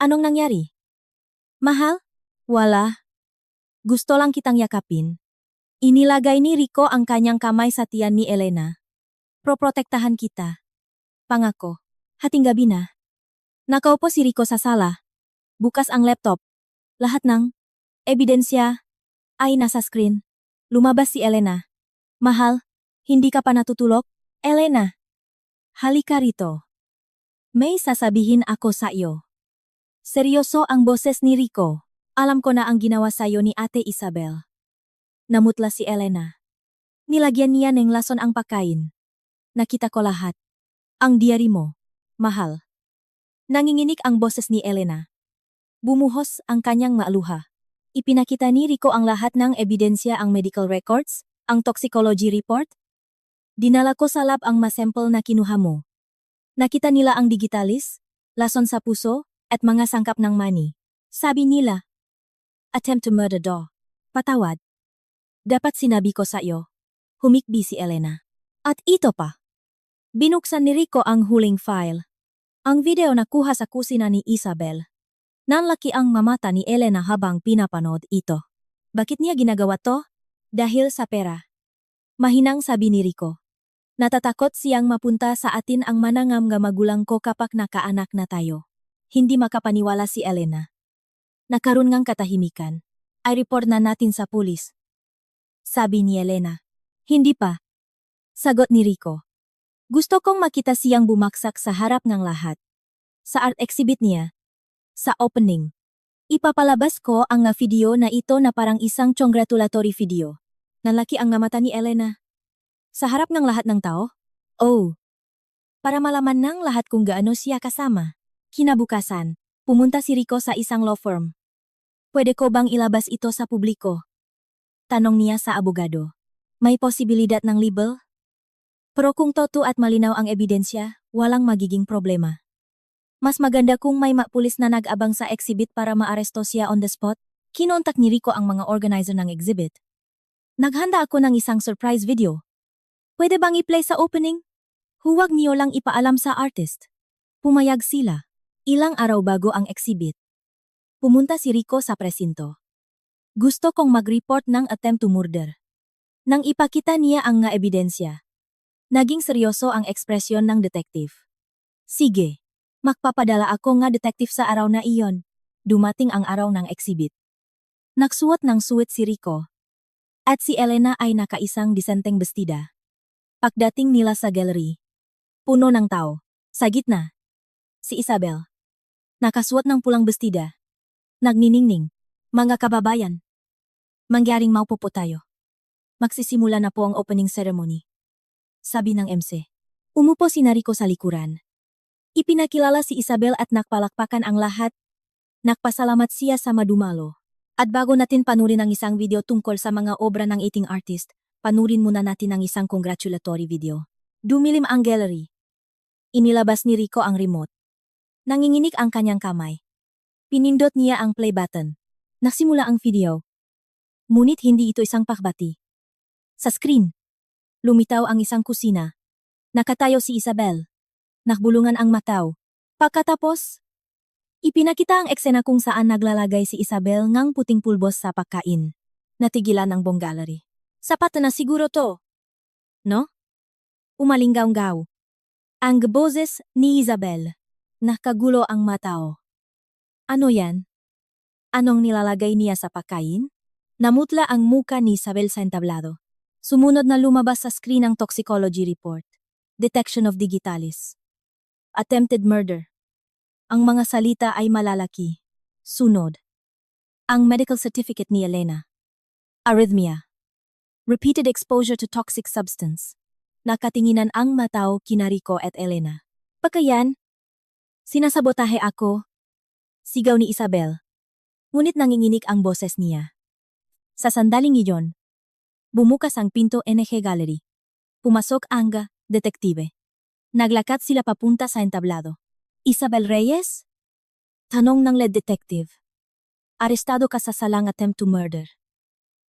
Anong nangyari? Mahal? Wala. Gusto lang kitang yakapin. Inilagay ni Rico ang kanyang kamay sa tiyan ni Elena. Proprotektahan kita. Pangako. Hating gabi na. Nakaupo si Rico sa sala. Bukas ang laptop. Lahat ng ebidensya ay nasa screen. Lumabas si Elena. Mahal, hindi ka pa natutulog? Elena, halika rito. May sasabihin ako sa iyo. Seryoso ang boses ni Rico. Alam ko na ang ginawa sa iyo ni Ate Isabel. Namutla si Elena. Nilagyan niya ng lason ang pagkain. Nakita ko lahat. Ang diary mo, mahal. Nanginginig ang boses ni Elena. Bumuhos ang kanyang maaluha. Ipinakita ni Rico ang lahat ng ebidensya, ang medical records, ang toxicology report. Dinala ko sa lab ang masample na kinuha mo. Nakita nila ang digitalis, lason sa puso, at mga sangkap ng mani. Sabi nila, attempt to murder daw. Patawad. Dapat sinabi ko sa iyo. Humikbi si Elena. At ito pa. Binuksan ni Rico ang huling file. Ang video nakuha sa kusina ni Isabel. Nanlaki ang mamata ni Elena habang pinapanood ito. Bakit niya ginagawa to? Dahil sa pera. Mahinang sabi ni Rico. Natatakot siyang mapunta sa atin ang manangam nga magulang ko kapag nakaanak na tayo. Hindi makapaniwala si Elena. Nakaroon ngang katahimikan. Ay report na natin sa pulis. Sabi ni Elena. Hindi pa. Sagot ni Rico. Gusto kong makita siyang bumaksak sa harap ng lahat. Sa art exhibit niya. Sa opening. Ipapalabas ko ang video na ito na parang isang congratulatory video. Nanlaki ang mata ni Elena. Sa harap ng lahat ng tao? Oh. Para malaman ng lahat kung gaano siya kasama. Kinabukasan, pumunta si Rico sa isang law firm. Pwede ko bang ilabas ito sa publiko? Tanong niya sa abogado. May posibilidad ng libel? Pero kung totoo at malinaw ang ebidensya, walang magiging problema. Mas maganda kung may pulis na nag-abang sa exhibit para maaresto siya on the spot. Kinontak ni Rico ang mga organizer ng exhibit. Naghanda ako ng isang surprise video. Pwede bang i-play sa opening? Huwag niyo lang ipaalam sa artist. Pumayag sila. Ilang araw bago ang exhibit. Pumunta si Rico sa presinto. Gusto kong mag-report ng attempt to murder. Nang ipakita niya ang nga ebidensya. Naging seryoso ang ekspresyon ng detective. Sige. Magpapadala ako nga detective sa araw na iyon. Dumating ang araw ng exhibit. Nagsuot ng suit si Rico. At si Elena ay nakaisang disenteng bestida. Pagdating nila sa gallery, puno ng tao. Sa gitna, si Isabel. Nakasuot ng pulang bestida. Nagniningning. Mga kababayan. Mangyaring maupo po tayo. Magsisimula na po ang opening ceremony. Sabi ng MC. Umupo si Rico sa likuran. Ipinakilala si Isabel at nakpalakpakan ang lahat. Nakpasalamat siya sa madumalo. At bago natin panurin ang isang video tungkol sa mga obra ng 18 artist, panurin muna natin ang isang congratulatory video. Dumilim ang gallery. Inilabas ni Rico ang remote. Nanginginig ang kanyang kamay. Pinindot niya ang play button. Nagsimula ang video. Ngunit hindi ito isang pakbati. Sa screen, lumitaw ang isang kusina. Nakatayo si Isabel. Nakbulungan ang mataw. Pagkatapos, ipinakita ang eksena kung saan naglalagay si Isabel ng puting pulbos sa pagkain. Natigilan ang buong gallery. Sapat na siguro to. No? Umalinggaw-gaw. Ang boses ni Isabel. Nakagulo ang matao. Ano yan? Anong nilalagay niya sa pagkain? Namutla ang muka ni Isabel sa entablado. Sumunod na lumabas sa screen ang toxicology report. Detection of digitalis. Attempted murder. Ang mga salita ay malalaki. Sunod. Ang medical certificate ni Elena. Arrhythmia. Repeated exposure to toxic substance. Nakatinginan ang matao kina Rico at Elena. Pagkayan, sinasabotahe ako. Sigaw ni Isabel. Ngunit nanginginig ang boses niya. Sa sandaling iyon, bumukas ang pinto NG Gallery. Pumasok ang detektibe. Naglakad sila papunta sa entablado. Isabel Reyes? Tanong ng lead detective. Arestado ka sa salang attempt to murder.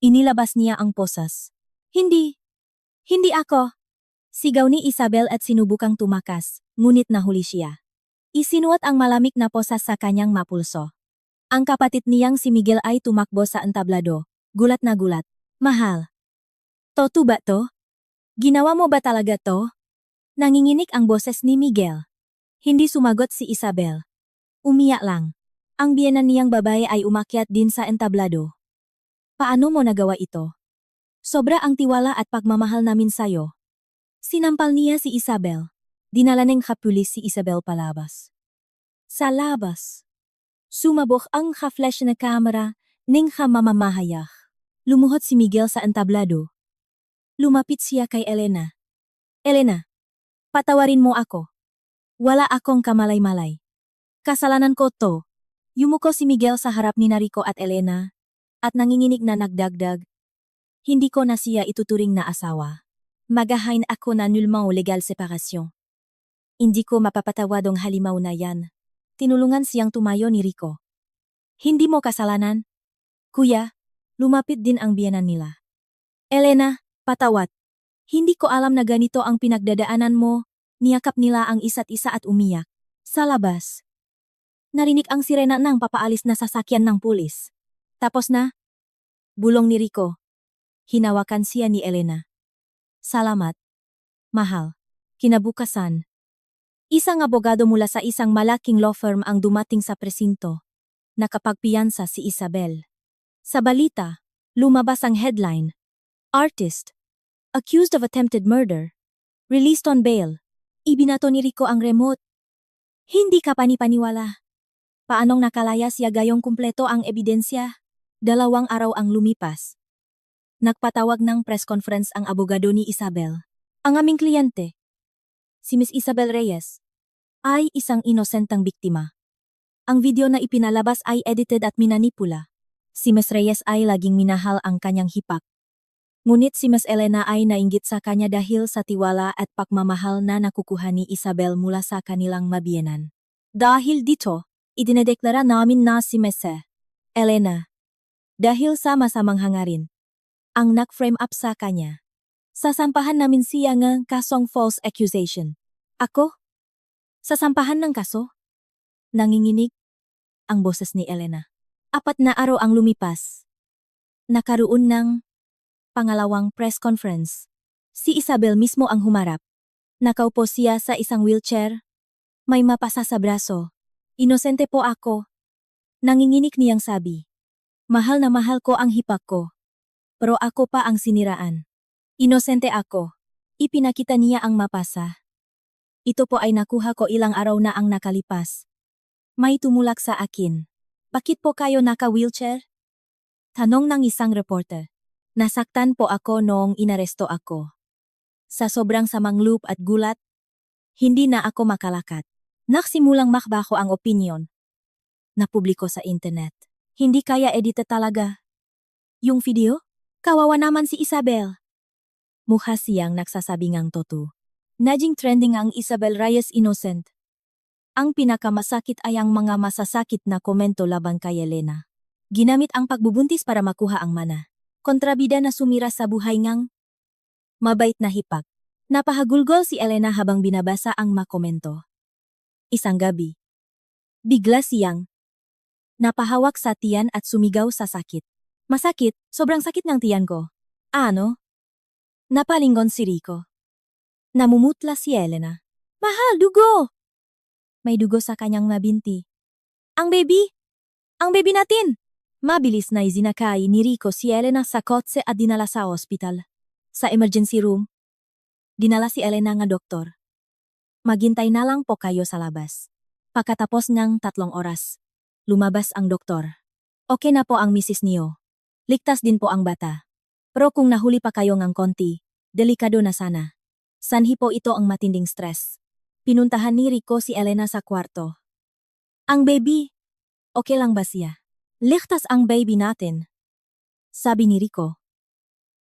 Inilabas niya ang posas. Hindi. Hindi ako. Sigaw ni Isabel at sinubukang tumakas, ngunit nahuli siya. Isinuot ang malamig na posas sa kanyang mapulso. Ang kapatid niyang si Miguel ay tumakbo sa entablado. Gulat na gulat. Mahal. Toto ba to? Ginawa mo ba talaga to? Nanginginig ang boses ni Miguel. Hindi sumagot si Isabel. Umiyak lang. Ang biyenan niyang babae ay umakyat din sa entablado. Paano mo nagawa ito? Sobra ang tiwala at pagmamahal namin sayo. Sinampal niya si Isabel. Dinala ng kapulis si Isabel palabas. Sa labas. Sumabok ang ka-flash na kamera ng mamamahayak. Lumuhod si Miguel sa entablado. Lumapit siya kay Elena. Elena, patawarin mo ako. Wala akong kamalay-malay. Kasalanan ko to. Yumuko si Miguel sa harap ni Rico at Elena, at nanginginig na nagdagdag. Hindi ko na siya ituturing na asawa. Magahain ako na nulmang legal separasyon. Hindi ko mapapatawadong halimaw na yan. Tinulungan siyang tumayo ni Rico. Hindi mo kasalanan? Kuya, lumapit din ang biyenan nila. Elena, patawad. Hindi ko alam na ganito ang pinagdadaanan mo. Niyakap nila ang isa't isa at umiyak. Sa labas. Narinig ang sirena ng papaalis na sasakyan ng pulis. Tapos na? Bulong ni Rico. Hinawakan siya ni Elena. Salamat. Mahal. Kinabukasan. Isang abogado mula sa isang malaking law firm ang dumating sa presinto. Nakapagpiyansa si Isabel. Sa balita, lumabas ang headline. Artist. Accused of attempted murder. Released on bail. Ibinato ni Rico ang remote. Hindi ka panipaniwala. Paanong nakalaya siya gayong kumpleto ang ebidensya? 2 araw ang lumipas. Nagpatawag ng press conference ang abogado ni Isabel. Ang aming kliyente, si Miss Isabel Reyes, ay isang inosentang biktima. Ang video na ipinalabas ay edited at minanipula. Si Miss Reyes ay laging minahal ang kanyang hipak. Ngunit si Miss Elena ay nainggit sa kanya dahil sa tiwala at pagmamahal na nakukuha ni Isabel mula sa kanilang mabiyenan. Dahil dito, idinedeklara namin na si Miss Elena. Dahil sama-samang hangarin, ang nag-frame up sa kanya. Sasampahan namin siya ng kasong false accusation. Ako? Sasampahan ng kaso? Nanginginig ang boses ni Elena. 4 na araw ang lumipas. Nakaroon ng pangalawang press conference. Si Isabel mismo ang humarap. Nakaupo siya sa isang wheelchair. May mapasa sa braso. Inosente po ako. Nanginginig niyang sabi. Mahal na mahal ko ang hipak ko. Pero ako pa ang siniraan. Inosente ako. Ipinakita niya ang mapasa. Ito po ay nakuha ko ilang araw na ang nakalipas. May tumulak sa akin. Bakit po kayo naka-wheelchair? Tanong ng isang reporter. Nasaktan po ako noong inaresto ako. Sa sobrang samang loob at gulat, hindi na ako makalakad. Nagsimulang makbaho ang opinyon. Napubliko sa internet. Hindi kaya edita talaga. Yung video? Kawawa naman si Isabel. Mukha siyang nagsasabing ang totoo. Naging trending ang Isabel Reyes innocent. Ang pinakamasakit ay ang mga masasakit na komento laban kay Elena. Ginamit ang pagbubuntis para makuha ang mana. Kontrabida na sumira sa buhay ngang mabait na hipak. Napahagulgol si Elena habang binabasa ang makomento. Isang gabi. Bigla siyang napahawak sa tiyan at sumigaw sa sakit. Masakit, sobrang sakit ng tiyan ko. Ano? Napalingon si Rico. Namumutla si Elena. Mahal, dugo! May dugo sa kanyang mabinti. Ang baby! Ang baby natin! Mabilis na izinakay ni Rico si Elena sa kotse at dinala sa ospital. Sa emergency room, dinala si Elena nga doktor. Maghintay na lang po kayo sa labas. Pagkatapos ng 3 oras, lumabas ang doktor. Okay na po ang misis niyo. Ligtas din po ang bata. Pero kung nahuli pa kayo ng konti, delikado na sana. Sanhi po ito ang matinding stress. Pinuntahan ni Rico si Elena sa kwarto. Ang baby, okay lang ba siya? Ligtas ang baby natin. Sabi ni Rico.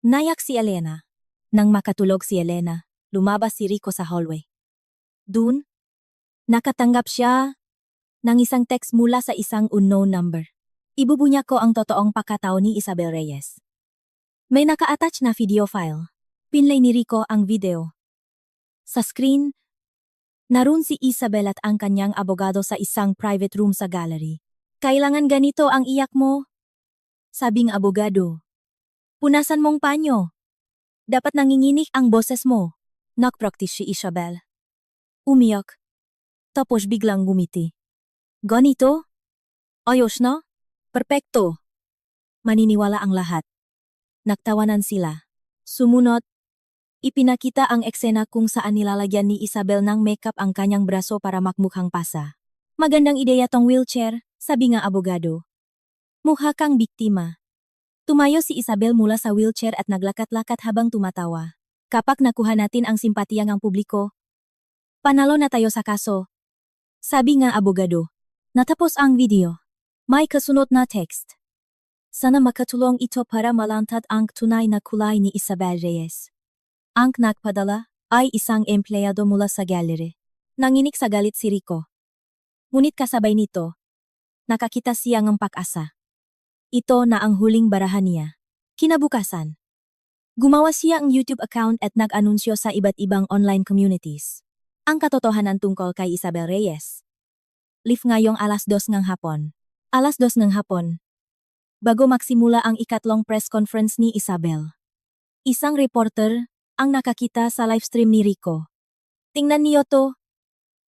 Nayak si Elena. Nang makatulog si Elena, lumabas si Rico sa hallway. Dun, nakatanggap siya ng isang text mula sa isang unknown number. Ibubunya ko ang totoong pagkatao ni Isabel Reyes. May naka-attach na video file. Pinlay ni Rico ang video. Sa screen, naroon si Isabel at ang kanyang abogado sa isang private room sa gallery. Kailangan ganito ang iyak mo? Sabing abogado. Punasan mong panyo. Dapat nanginginig ang boses mo. Nag-practice si Isabel. Umiyak. Tapos biglang gumiti. Ganito? Ayos na? Perpekto. Maniniwala ang lahat. Nagtawanan sila. Sumunod, ipinakita ang eksena kung saan nilalagyan ni Isabel ng makeup ang kanyang braso para makmukhang pasa. Magandang ideya tong wheelchair, sabi nga abogado. Mukha kang biktima. Tumayo si Isabel mula sa wheelchair at naglakat-lakat habang tumatawa. Kapag nakuha natin ang simpatiya ng publiko, panalo na tayo sa kaso. Sabi nga abogado. Natapos ang video. May kasunod na text. Sana makatulong ito para malantad ang tunay na kulay ni Isabel Reyes. Ang nagpadala ay isang empleyado mula sa gallery. Nanginig sa galit si Rico. Ngunit kasabay nito, nakakita siya ng pag-asa. Ito na ang huling barahan niya. Kinabukasan, gumawa siya ang YouTube account at nag-anunsyo sa iba't ibang online communities. Ang katotohanan tungkol kay Isabel Reyes. Live ngayong 2:00 ng hapon. 2:00 ng hapon. Bago magsimula ang ikatlong press conference ni Isabel. Isang reporter ang nakakita sa livestream ni Rico. Tingnan niyo to.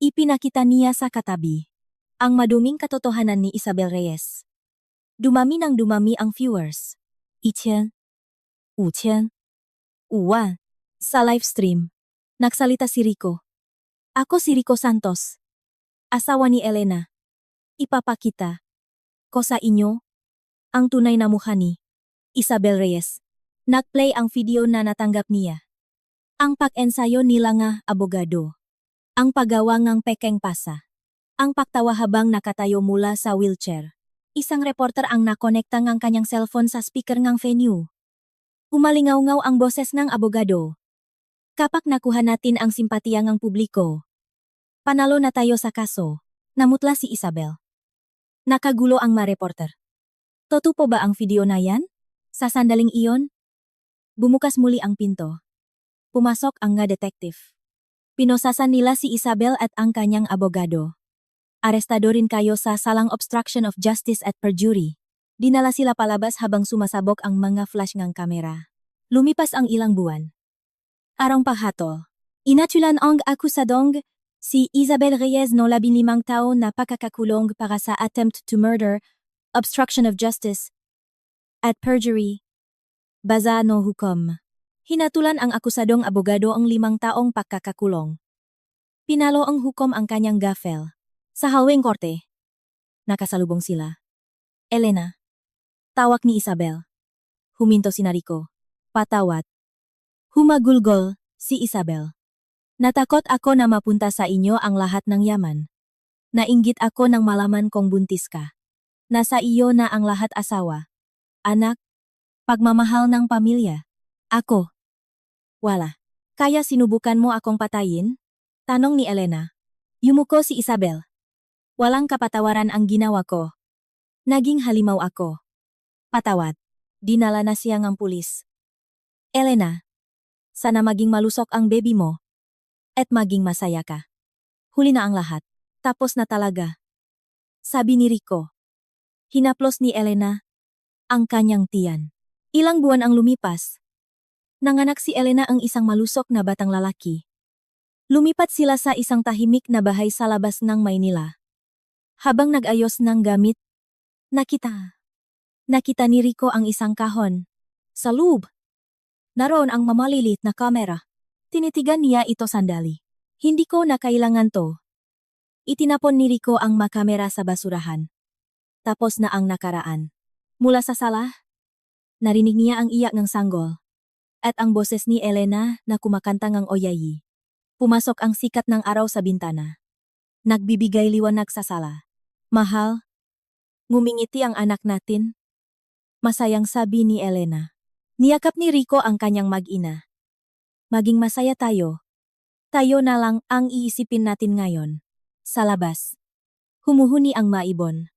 Ipinakita niya sa katabi. Ang maduming katotohanan ni Isabel Reyes. Dumami ng dumami ang viewers. 1,000, 5,000, 5,000. Sa livestream, nagsalita si Rico. Ako si Rico Santos. Asawa ni Elena. Ipapakita ko sa inyo ang tunay na mukha ni Isabel Reyes. Nag-play ang video na natanggap niya. Ang pag-ensayo nila nga abogado. Ang paggawa ng pekeng pasa. Ang pagtawa habang nakatayo mula sa wheelchair. Isang reporter ang nakonekta ng kanyang cellphone sa speaker ng venue. Umalingaw-ngaw ang boses ng abogado. Kapag nakuha natin ang simpatiya ng publiko, panalo na tayo sa kaso. Namutla si Isabel. Nakagulo ang mga reporter. Totoo po ba ang video na yan? Sa sandaling iyon, bumukas muli ang pinto. Pumasok ang nga detective. Pinosasan nila si Isabel at ang kanyang abogado. Arestado rin kayo sa salang obstruction of justice at perjury. Dinala sila palabas habang sumasabog ang mga flash ng kamera. Lumipas ang ilang buwan. Arang paghatol. Inatulan ang akusadong si Isabel Reyes no 15 taon na pagkakakulong para sa attempt to murder, obstruction of justice, at perjury. Baza no hukom. Hinatulan ang akusadong abogado ang 5 taong pagkakakulong. Pinalo ang hukom ang kanyang gafel. Sa haweng korte. Nakasalubong sila. Elena. Tawag ni Isabel. Huminto si Rico. Patawat. Humagulgol si Isabel. Natakot ako na mapunta sa inyo ang lahat ng yaman. Nainggit ako nang malaman kong buntis ka. Nasa iyo na ang lahat asawa. Anak. Pagmamahal ng pamilya. Ako. Wala. Kaya sinubukan mo akong patayin? Tanong ni Elena. Yumuko si Isabel. Walang kapatawaran ang ginawa ko. Naging halimaw ako. Patawad. Dinala na siya ng pulis. Elena. Sana maging malusok ang baby mo. At maging masaya ka. Huli na ang lahat. Tapos na talaga. Sabi ni Rico. Hinaplos ni Elena ang kanyang tiyan. Ilang buwan ang lumipas. Nanganak si Elena ang isang malusok na batang lalaki. Lumipat sila sa isang tahimik na bahay sa labas ng Maynila. Habang nag-ayos ng gamit, nakita ni Rico ang isang kahon. Sa loob, naroon ang mamalilit na kamera. Tinitigan niya ito sandali. Hindi ko na kailangan to. Itinapon ni Rico ang makamera sa basurahan. Tapos na ang nakaraan. Mula sa sala, narinig niya ang iyak ng sanggol. At ang boses ni Elena na kumakanta ng oyayi. Pumasok ang sikat ng araw sa bintana. Nagbibigay liwanag sa sala. Mahal, ngumingiti ang anak natin. Masayang sabi ni Elena. Niyakap ni Rico ang kanyang mag-ina. Maging masaya tayo. Tayo na lang ang iisipin natin ngayon. Sa labas. Humuhuni ang maibon.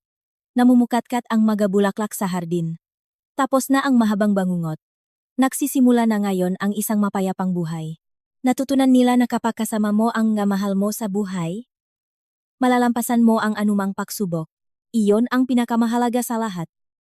Namumukatkat ang magabulaklak sa hardin. Tapos na ang mahabang bangungot. Nagsisimula na ngayon ang isang mapayapang buhay. Natutunan nila na kapag kasama mo ang mahal mo sa buhay, malalampasan mo ang anumang pagsubok. Iyon ang pinakamahalaga sa lahat.